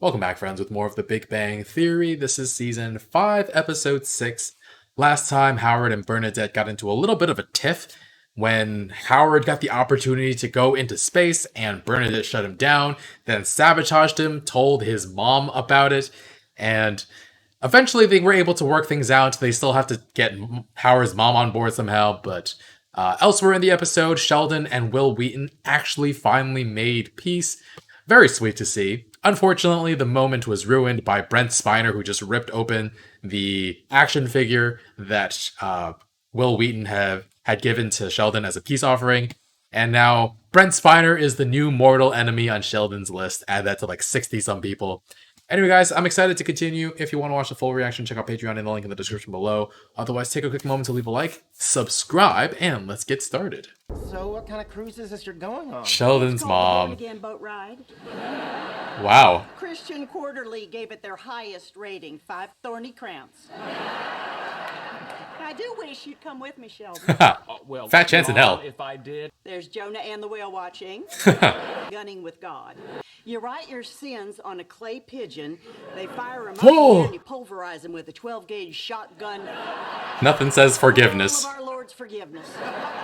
Welcome back, friends, with more of the Big Bang Theory. This is season 5, episode 6. Last time, Howard and Bernadette got into a little bit of a tiff when Howard got the opportunity to go into space and Bernadette shut him down, then sabotaged him, told his mom about it, and eventually they were able to work things out. They still have to get Howard's mom on board somehow, but elsewhere in the episode, Sheldon and Will Wheaton actually finally made peace. Very sweet to see. Unfortunately, the moment was ruined by Brent Spiner, who just ripped open the action figure that Will Wheaton had given to Sheldon as a peace offering. And now Brent Spiner is the new mortal enemy on Sheldon's list. Add that to like 60-some people. Anyway, guys, I'm excited to continue. If you want to watch the full reaction, check out Patreon in the link in the description below. Otherwise, take a quick moment to leave a like, subscribe, and let's get started. So what kind of cruise is this you're going on? Sheldon's mom. Again boat ride. Wow. Christian Quarterly gave it their highest rating, 5 thorny crowns. I do wish you'd come with me, Sheldon. Well, Fat chance in hell. If I did. There's Jonah and the whale watching. Gunning with God. You write your sins on a clay pigeon. They fire them up and you pulverize them with a 12-gauge shotgun. Nothing says forgiveness. Of our Lord's forgiveness.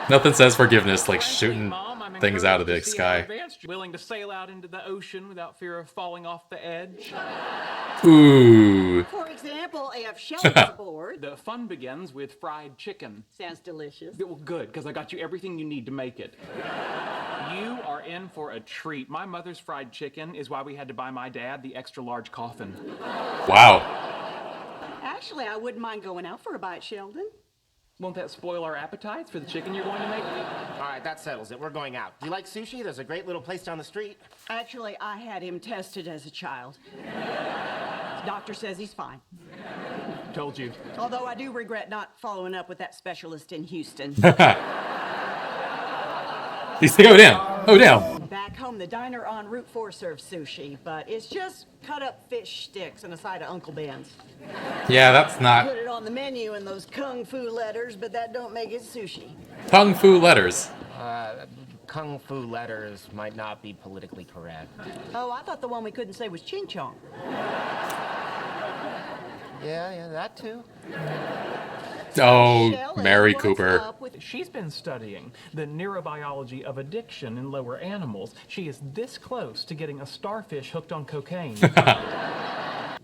Nothing says forgiveness like shooting Mom, I'm things out of the encouraged to see how sky. advanced you're willing to sail out into the ocean without fear of falling off the edge. Ooh. For example, if Sheldon's aboard. The fun begins with fried chicken. Sounds delicious. Well, good, because I got you everything you need to make it. You are in for a treat. My mother's fried chicken is why we had to buy my dad the extra large coffin. Wow. Actually, I wouldn't mind going out for a bite, Sheldon. Won't that spoil our appetites for the chicken you're going to make? All right, that settles it. We're going out. Do you like sushi? There's a great little place down the street. Actually, I had him tested as a child. Doctor says he's fine. Told you. Although I do regret not following up with that specialist in Houston. He said, "Go down. Oh, down." Back home, the diner en route 4 serves sushi, but it's just cut up fish sticks and a side of Uncle Ben's. Yeah, that's not Put it on the menu in those kung fu letters, but that don't make it sushi. kung fu letters. Kung fu letters might not be politically correct. Oh, I thought the one we couldn't say was ching chong. Yeah, that too. Oh, Shelley, Mary what's Cooper. up with- She's been studying the neurobiology of addiction in lower animals. She is this close to getting a starfish hooked on cocaine.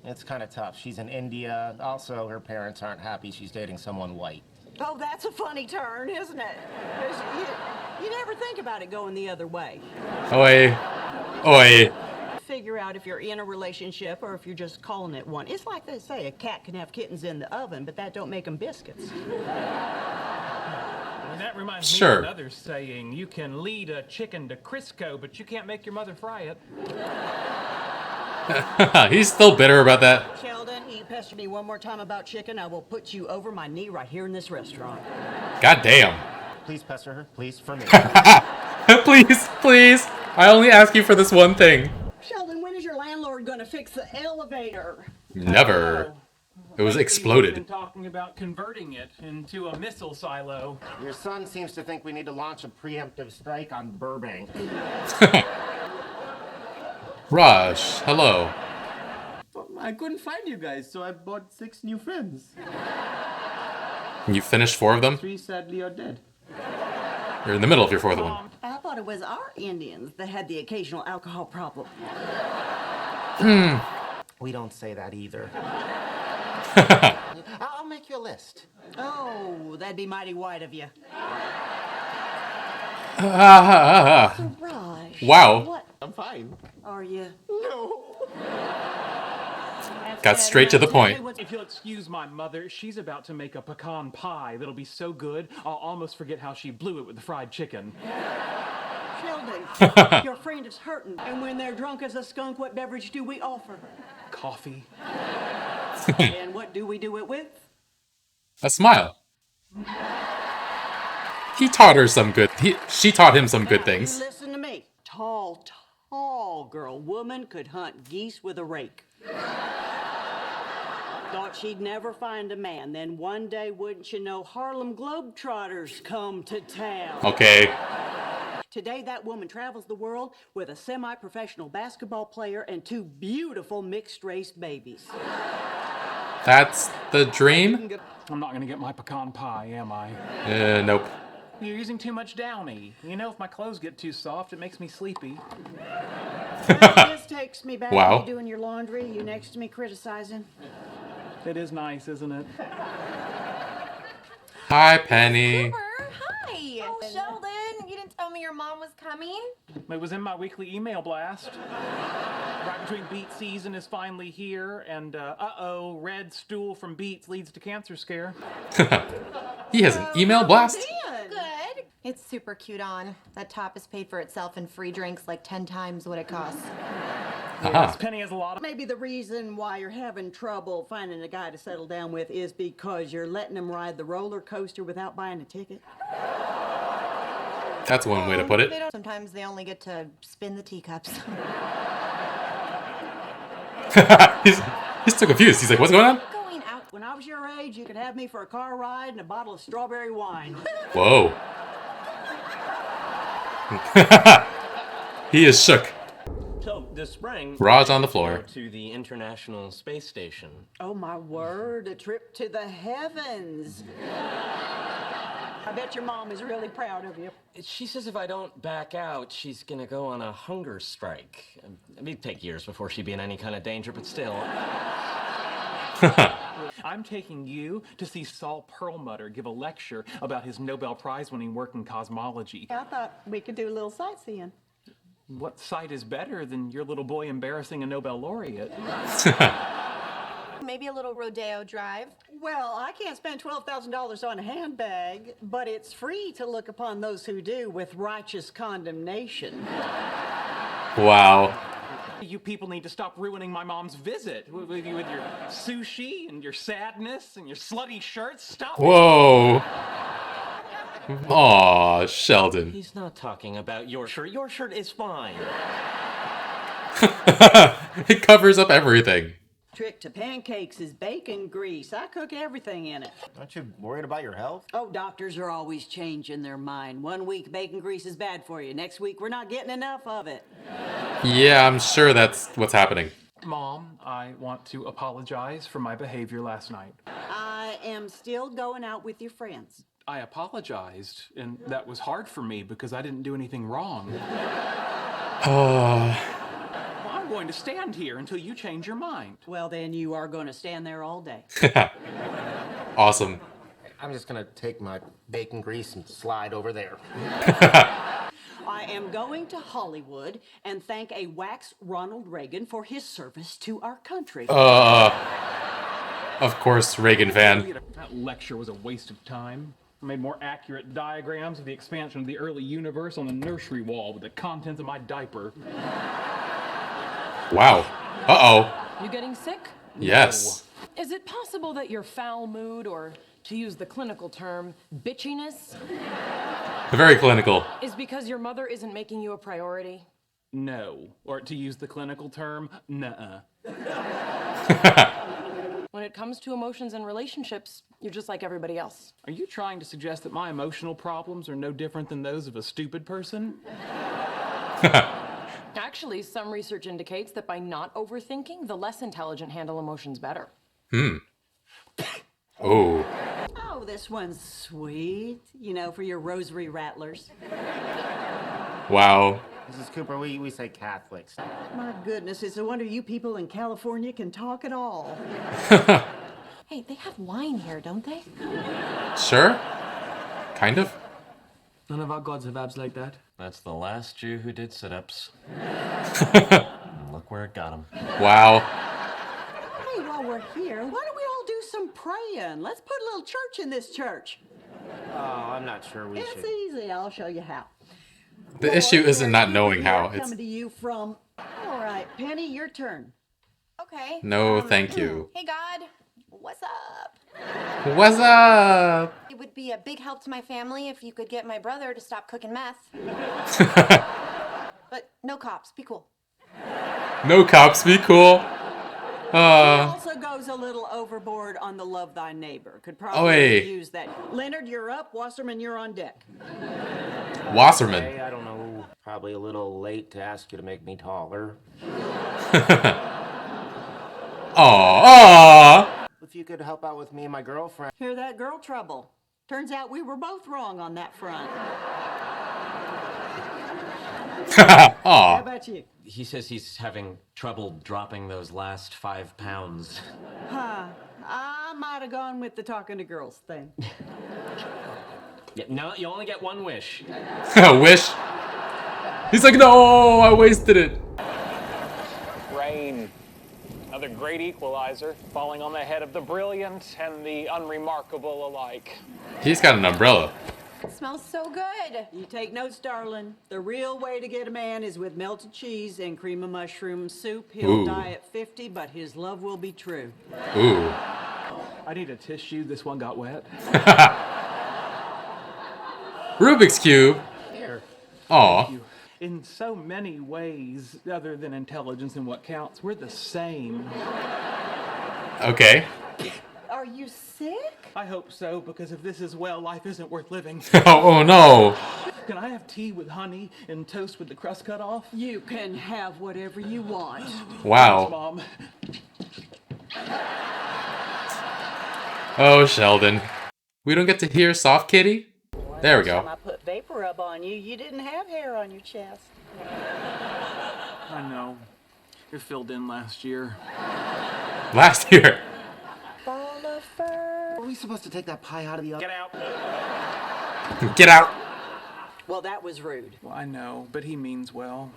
It's kind of tough. She's in India. Also, her parents aren't happy she's dating someone white. Oh, that's a funny turn, isn't it? 'Cause you never think about it going the other way. Oi. Oi. Figure out if you're in a relationship or if you're just calling it one. It's like they say, a cat can have kittens in the oven, but that don't make them biscuits. And that reminds me Sure. of another saying, you can lead a chicken to Crisco, but you can't make your mother fry it. He's still bitter about that. Sheldon, you pester me one more time about chicken, I will put you over my knee right here in this restaurant. God damn. Please pester her. Please, for me. Please, please. I only ask you for this one thing. Sheldon, when is your landlord going to fix the elevator? Never. It was We've been exploded. talking about converting it into a missile silo. Your son seems to think we need to launch a preemptive strike on Burbank. Raj, hello. I couldn't find you guys, so I bought 6 new friends. You finished 4 of them? 3 sadly are dead. You're in the middle of your 4th one. I thought it was our Indians that had the occasional alcohol problem. We don't say that either. I'll make you a list. Oh, that'd be mighty white of you. Raj. Wow. What I'm fine. are you? No. Got straight to the point. If you'll excuse my mother, she's about to make a pecan pie that'll be so good, I'll almost forget how she blew it with the fried chicken. Sheldon, your friend is hurting, and when they're drunk as a skunk, what beverage do we offer? Coffee. And what do we do it with? A smile. He taught her some good. She taught him some good You things. listen to me. Tall girl, woman could hunt geese with a rake. Thought she'd never find a man. Then one day, wouldn't you know, Harlem Globetrotters come to town. Okay. Today, that woman travels the world with a semi-professional basketball player and 2 beautiful mixed-race babies. That's the dream? I'm not gonna get my pecan pie, am I? Nope. You're using too much Downy. You know, if my clothes get too soft, it makes me sleepy. This takes me back Wow. to you doing your laundry. You next to me criticizing. It is nice, isn't it? Hi, Penny. Cooper, hi. Oh, Sheldon, you didn't tell me your mom was coming. It was in my weekly email blast. Right between Beat season is finally here, and uh-oh, red stool from Beats leads to cancer scare. He has an email blast? Good. It's super cute on. That top is paid for itself in free drinks like 10 times what it costs. Aha. Penny has a lot of... Maybe the reason why you're having trouble finding a guy to settle down with is because you're letting him ride the roller coaster without buying a ticket. That's one way to put it. Sometimes they only get to spin the teacups. He's so confused. He's like, what's going on? Going out. When I was your age, you could have me for a car ride and a bottle of strawberry wine. Whoa. He is shook. So, this spring, Raj on the floor. to the International Space Station. Oh my word, a trip to the heavens. I bet your mom is really proud of you. She says if I don't back out, she's gonna go on a hunger strike. It'd take years before she'd be in any kind of danger, but still. I'm taking you to see Saul Perlmutter give a lecture about his Nobel Prize-winning work in cosmology. I thought we could do a little sightseeing. What sight is better than your little boy embarrassing a Nobel laureate? Maybe a little rodeo drive. Well, I can't spend $12,000 on a handbag, but it's free to look upon those who do with righteous condemnation. Wow. You people need to stop ruining my mom's visit with your sushi and your sadness and your slutty shirts. Stop it. Whoa. Aw, Sheldon. He's not talking about your shirt. Your shirt is fine. It covers up everything. Trick to pancakes is bacon grease. I cook everything in it. Aren't you worried about your health? Oh, doctors are always changing their mind. One week bacon grease is bad for you. Next week we're not getting enough of it. Yeah, I'm sure that's what's happening. Mom, I want to apologize for my behavior last night. I am still going out with your friends. I apologized, and that was hard for me because I didn't do anything wrong. I'm going to stand here until you change your mind. Well, then you are going to stand there all day. Awesome. I'm just gonna take my bacon grease and slide over there. I am going to Hollywood and thank a wax Ronald Reagan for his service to our country. Of course, Reagan fan. That lecture was a waste of time. I made more accurate diagrams of the expansion of the early universe on the nursery wall with the contents of my diaper. Wow. Uh-oh. You getting sick? Yes. Is it possible that your foul mood, or to use the clinical term, bitchiness, Very clinical. is because your mother isn't making you a priority? No. Or to use the clinical term, nuh-uh. When it comes to emotions and relationships, you're just like everybody else. Are you trying to suggest that my emotional problems are no different than those of a stupid person? Actually, some research indicates that by not overthinking, the less intelligent handle emotions better. Oh. Oh, this one's sweet. You know, for your rosary rattlers. Wow. Mrs. Cooper, we say Catholics. My goodness, it's a wonder you people in California can talk at all. Hey, they have wine here, don't they? Sure. Kind of. None of our gods have abs like that. That's the last Jew who did sit-ups. Look where it got him. Wow. Hey, while we're here, why don't we all do some praying? Let's put a little church in this church. Oh, I'm not sure we It's should. easy. I'll show you how. The issue isn't not knowing how. It's Coming to you from... All right, Penny, your turn. Okay. no thank you. Hey, God. What's up? What's up? It would be a big help to my family if you could get my brother to stop cooking meth. But no cops. Be cool. No cops, be cool. He also goes a little overboard on the love thy neighbor. Could probably use that. Leonard, you're up. Wasserman, you're on deck. Wasserman. Hey, I don't know. Probably a little late to ask you to make me taller. Aww. If you could help out with me and my girlfriend. Hear that, girl trouble? Turns out we were both wrong on that front. How Aw. about you? He says he's having trouble dropping those last 5 pounds. Huh. I might have gone with the talking to girls thing. Yeah, no, you only get one wish. Wish. He's like, no, I wasted it. Rain. Another great equalizer, falling on the head of the brilliant and the unremarkable alike. He's got an umbrella. It smells so good. You take notes, darling. The real way to get a man is with melted cheese and cream of mushroom soup. He'll Ooh. die at 50, but his love will be true. Ooh. I need a tissue. This one got wet. Rubik's Cube. Here. Aw. In so many ways, other than intelligence and what counts, we're the same. Okay. Are you sick? I hope so, because if this is well, life isn't worth living. Oh no. Can I have tea with honey and toast with the crust cut off? You can have whatever you want. Wow. Mom. Oh, Sheldon. We don't get to hear Soft Kitty? There we Time go. I put vapor rub on you, you didn't have hair on your chest. I know. You're filled in last year. Last year. Ball of fur. Are we supposed to take that pie out of the oven? Get out. Get out. Well, that was rude. Well, I know, but he means well.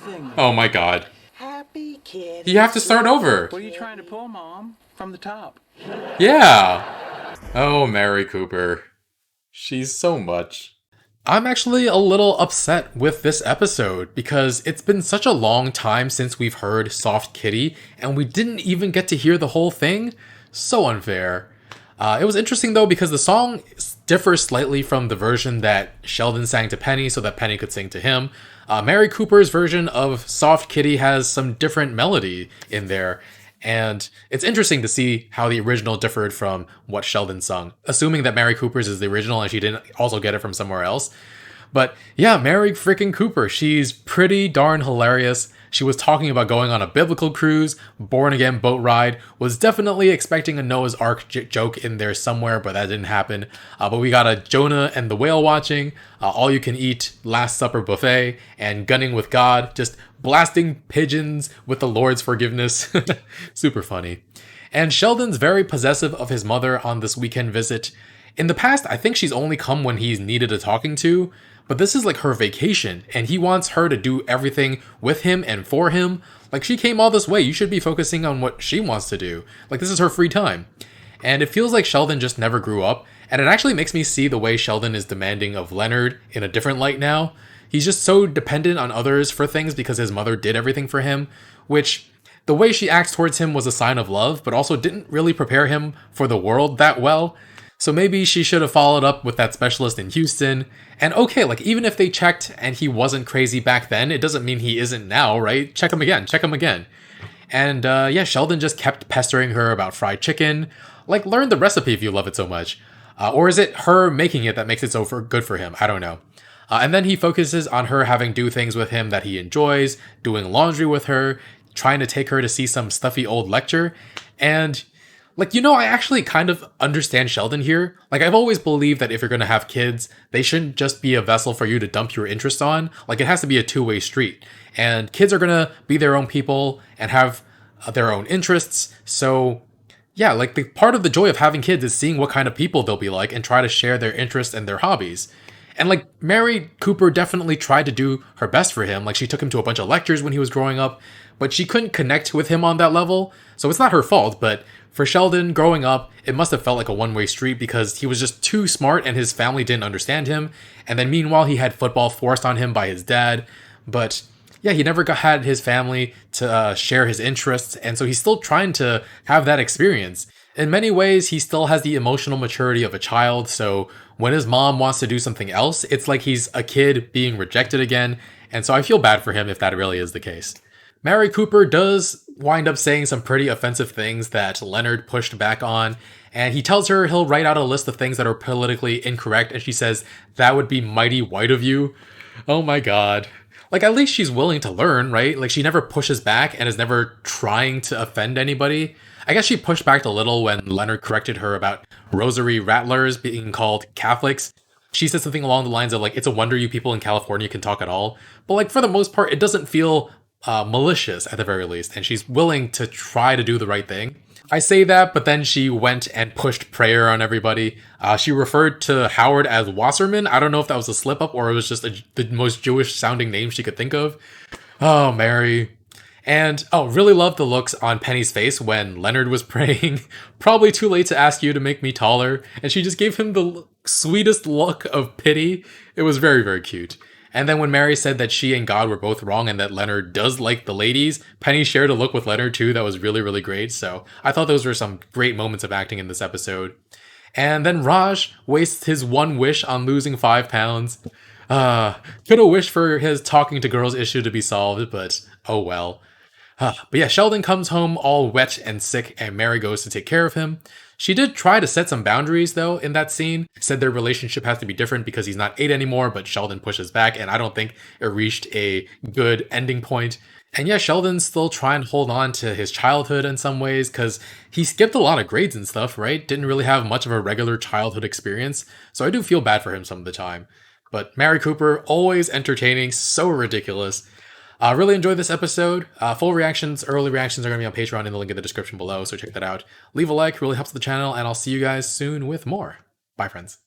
Thing. Oh my god. Happy kid. You have to start over. What are you trying to pull, Mom? From the top. Yeah. Oh, Mary Cooper. She's so much. I'm actually a little upset with this episode because it's been such a long time since we've heard Soft Kitty and we didn't even get to hear the whole thing. So unfair. It was interesting though because the song differs slightly from the version that Sheldon sang to Penny so that Penny could sing to him. Mary Cooper's version of Soft Kitty has some different melody in there. And it's interesting to see how the original differed from what Sheldon sung, assuming that Mary Cooper's is the original and she didn't also get it from somewhere else. But yeah, Mary freaking Cooper, she's pretty darn hilarious. She was talking about going on a biblical cruise, born again boat ride, was definitely expecting a Noah's Ark joke in there somewhere, but that didn't happen. But we got a Jonah and the whale watching, all you can eat Last Supper buffet, and gunning with God, just blasting pigeons with the Lord's forgiveness. Super funny. And Sheldon's very possessive of his mother on this weekend visit. In the past, I think she's only come when he's needed a talking to, but this is like her vacation, and he wants her to do everything with him and for him. Like, she came all this way, you should be focusing on what she wants to do. Like, this is her free time. And it feels like Sheldon just never grew up, and it actually makes me see the way Sheldon is demanding of Leonard in a different light now. He's just so dependent on others for things because his mother did everything for him, which the way she acts towards him was a sign of love, but also didn't really prepare him for the world that well. So maybe she should have followed up with that specialist in Houston. And okay, like, even if they checked and he wasn't crazy back then, it doesn't mean he isn't now, right? Check him again. And yeah, Sheldon just kept pestering her about fried chicken. Like, learn the recipe if you love it so much. Or is it her making it that makes it so good for him? I don't know. And then he focuses on her having do things with him that he enjoys, doing laundry with her, trying to take her to see some stuffy old lecture. And like, I actually kind of understand Sheldon here. Like, I've always believed that if you're going to have kids, they shouldn't just be a vessel for you to dump your interest on. Like, it has to be a two-way street. And kids are going to be their own people and have their own interests. So, yeah, like, the part of the joy of having kids is seeing what kind of people they'll be like and try to share their interests and their hobbies. And, like, Mary Cooper definitely tried to do her best for him. Like, she took him to a bunch of lectures when he was growing up, but she couldn't connect with him on that level. So it's not her fault, but for Sheldon, growing up, it must have felt like a one-way street because he was just too smart and his family didn't understand him. And then meanwhile, he had football forced on him by his dad. But yeah, he never had his family to share his interests, and so he's still trying to have that experience. In many ways, he still has the emotional maturity of a child, so when his mom wants to do something else, it's like he's a kid being rejected again, and so I feel bad for him if that really is the case. Mary Cooper does wind up saying some pretty offensive things that Leonard pushed back on, and he tells her he'll write out a list of things that are politically incorrect, and she says, "That would be mighty white of you." Oh my god. Like, at least she's willing to learn, right? Like, she never pushes back and is never trying to offend anybody. I guess she pushed back a little when Leonard corrected her about rosary rattlers being called Catholics. She said something along the lines of, like, it's a wonder you people in California can talk at all. But, like, for the most part, it doesn't feel malicious at the very least, and she's willing to try to do the right thing. I say that, but then she went and pushed prayer on everybody. She referred to Howard as Wasserman. I don't know if that was a slip up or it was just the most Jewish sounding name she could think of. Oh, Mary. And, oh, really loved the looks on Penny's face when Leonard was praying. Probably too late to ask you to make me taller. And she just gave him the sweetest look of pity. It was very, very cute. And then when Mary said that she and God were both wrong and that Leonard does like the ladies, Penny shared a look with Leonard too that was really, really great. So I thought those were some great moments of acting in this episode. And then Raj wastes his one wish on losing 5 pounds. Could have wished for his talking to girls issue to be solved, but oh well. But yeah, Sheldon comes home all wet and sick, and Mary goes to take care of him. She did try to set some boundaries, though, in that scene. Said their relationship has to be different because he's not 8 anymore, but Sheldon pushes back, and I don't think it reached a good ending point. And yeah, Sheldon's still trying to hold on to his childhood in some ways, because he skipped a lot of grades and stuff, right? Didn't really have much of a regular childhood experience, so I do feel bad for him some of the time. But Mary Cooper, always entertaining, so ridiculous. Really enjoyed this episode. Full reactions, early reactions are going to be on Patreon in the link in the description below, so check that out. Leave a like, really helps the channel, and I'll see you guys soon with more. Bye, friends.